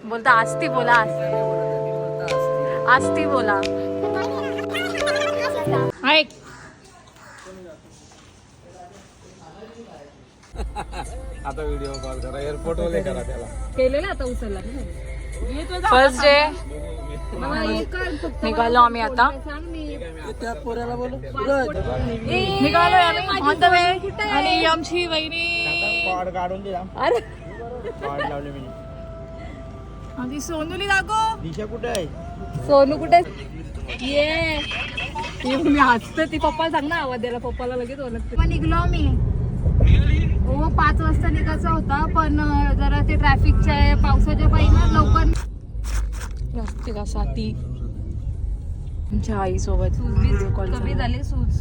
बोलता आस्ती बोला, आस्ती बोला. ऐक आता व्हिडिओ कॉल करा, एअरपोर्ट वगैरे करा त्याला. केलेला आता उचलला. फर्स्ट डे निघालो आम्ही आता. निघालोय आम्ही ऑन द वे. आणि आमची वहिनी काढून दिला. अरे लावले मी. आधी सोनूली दाखव. दिशा कुठे आहे? सोनू कुठे ये? मी हसते. ती पप्पाला सांग ना आवाज द्यायला. पप्पाला लगेच ओळखते. निघलो मी. हो 5 वाजता निघायचा होता, पण जरा ते ट्रॅफिकच्या पावसाच्या पाहिजे लवकर नसते का साथी. आमच्या आईसोबत व्हिडिओ कॉल कमी झाले. सूज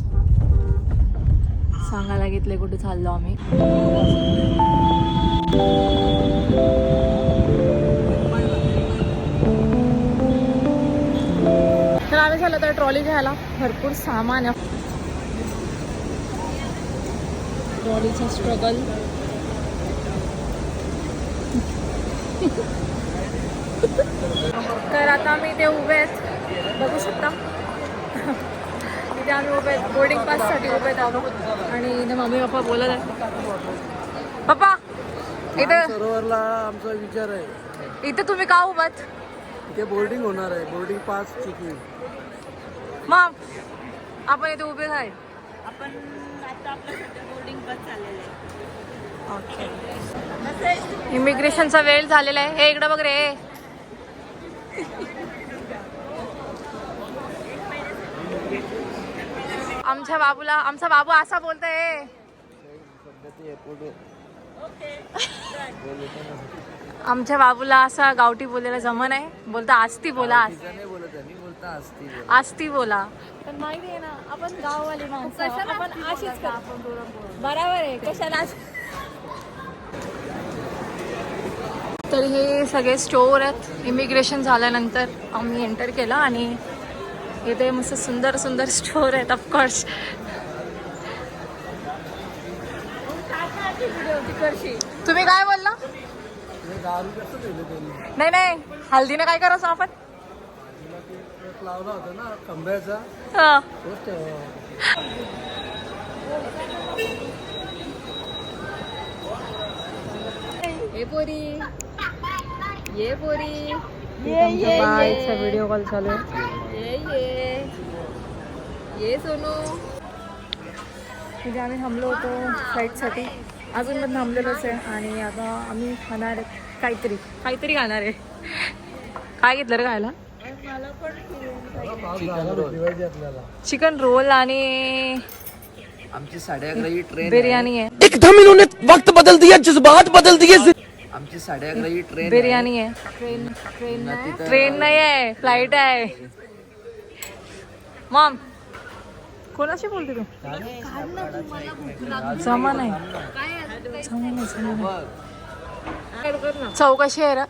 सांगायला घेतले कुठे चाललो आम्ही. तर आम्ही झालं तर ट्रॉली घ्यायला. भरपूर सामान आहे. ट्रॉलीचा स्ट्रगल. तर आता मी ते उभे आहेत, बघू शकता. तिथे आम्ही उभे आहेत, बोर्डिंग पाससाठी उभे आहेत आहोत. आणि इथे मम्मी पप्पा बोलत आहेत. पप्पा इथे सरोवरला आमचा विचार आहे. इथे तुम्ही का उभात? इथे बोर्डिंग होणार आहे, बोर्डिंग पास चेकिंग. मग आपण इथे उभे आहे. आपण आता आपलं बोर्डिंग पास चाललेलं आहे. इमिग्रेशनचा वेळ झालेला आहे. हे इकडे बघ रे. आमच्या बाबूला, आमचा बाबू असा बोलतोय. आमच्या बाबूला असा गावठी बोलायला जमन आहे. बोलता आस्ती बोला, आस्ती बोला. पण माहिती आहे ना आपण गाववाली माणसं, आपण अशीच का बरोबर आहे. कशाला. तर हे सगळे स्टोअर आहेत. इमिग्रेशन झाल्यानंतर आम्ही एंटर केलं आणि इथे मस्त सुंदर सुंदर स्टोअर आहेत. ऑफकोर्स तुम्ही काय बोलला? नाही नाही, हल्दीने काय करायचं आपण? लावला होता ना खंब्याचा. हा. ये पोरी, ये पोरी, ये बायचा व्हिडिओ कॉल चालू आहे. ये सोनू. तिथे आम्ही थांबलो होतो फ्लाईटसाठी. अजून पण थांबलेलोच आहे. आणि आता आम्ही खाणार काहीतरी खाणार आहे. काय घेतलं रे खायला? चिकन रोल आणि आमची 11:30 ट्रेन बिर्याणी आहे. एकदम इन्होंने वक्त बदल दिया, जज्बात बदल दिए. आमची 11:30 ट्रेन बिर्याणी आहे. ट्रेन नाही आहे, फ्लाईट आहे. मॉम कोणाशी बोलते तू? जमा नाही. चव कशी आहे रे?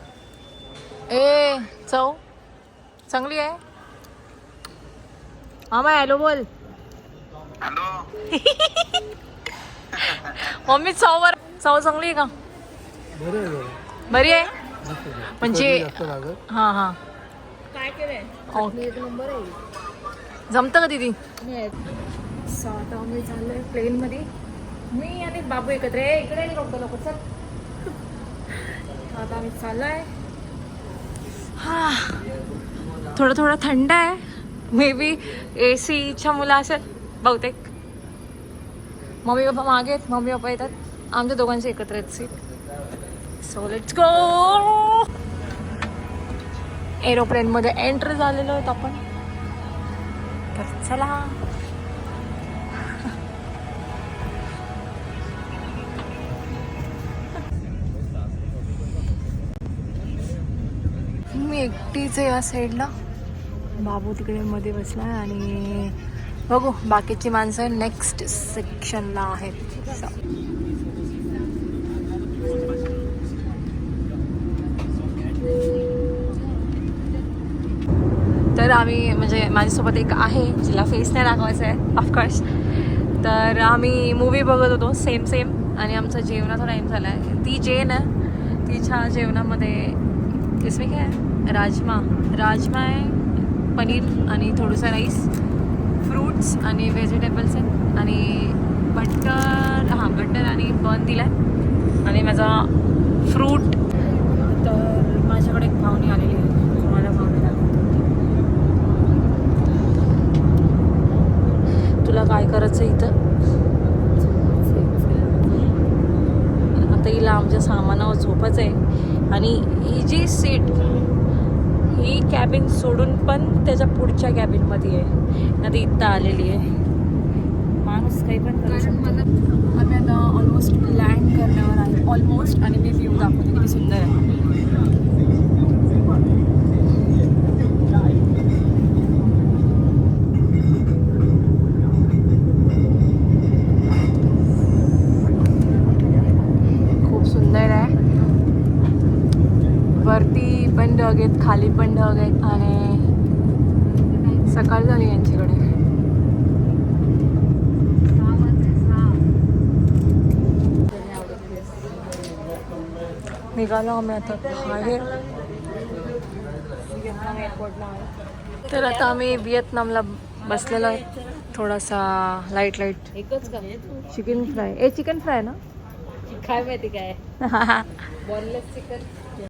ए चव चांगली आहे. हा मग हॅलो बोल. मम्मी चव चांगली आहे का? बरी आहे म्हणजे. हा हा काय केलंय? जमतं का दीदी? आता आम्ही चाललोय प्लेन मध्ये. मी आणि बाबू एकत्र आहे. इकडे लोक चल. आता आम्ही चाललोय. हा थोडं थंड आहे. मे बी ACच्या मुलं असेल बहुतेक. मम्मी पप्पा मागे आहेत, मम्मी पप्पा येतात. आमच्या दोघांचे एकत्र आहेत seat. So let's go. Aeroplane मध्ये एंटर झालेलो आहोत आपण. तर चला. मी एकटीच आहे या साईडला. बाबू तिकडे मध्ये बसलाय आणि बघू बाकीची माणसं नेक्स्ट सेक्शनला आहेत. तर आम्ही म्हणजे माझ्यासोबत एक आहे जिला फेस नाही दाखवायचं आहे ऑफकोर्स. तर आम्ही मूवी बघत होतो सेम आणि आमचा जेवणाचा टाईम झाला आहे. ती जेन आहे, तिच्या जेवणामध्ये इसमें क्या है? राजमा आहे, पनीर आणि थोडंसं राईस, फ्रूट्स आणि व्हेजिटेबल्स आहेत आणि बटर आणि बन दिला आहे आणि माझा फ्रूट. तर माझ्याकडे एक पाहुणी आलेली आहे, तुम्हाला पाहुणे दाखवते. तुला काय करायचं इथं? आता हिला आमच्या सामानावर झोपायचं आहे आणि ही जी सीट ही कॅबिन सोडून पण त्याच्या पुढच्या कॅबिनमध्ये आहे. आता इथं आलेली आहे. माणूस काही पण करू शकतो. आम्ही आता ऑलमोस्ट लँड करण्यावर आहे ऑलमोस्ट, आणि मी व्ह्यू दाखवते किती सुंदर आहे. खूप सुंदर आहे. वरती पण ढग आहेत, खाली पण ढग आहेत आणि सकाळ झाली यांच्याकडे. निघालो आम्ही आता बाहेर व्हिएतनाम एअरपोर्टला. तर आता आम्ही व्हिएतनामला बसलेलो आहे. थोडासा लाईट एकच का चिकन फ्राय. चिकन फ्राय ना? काय माहिती काय बोनलेस चिकन.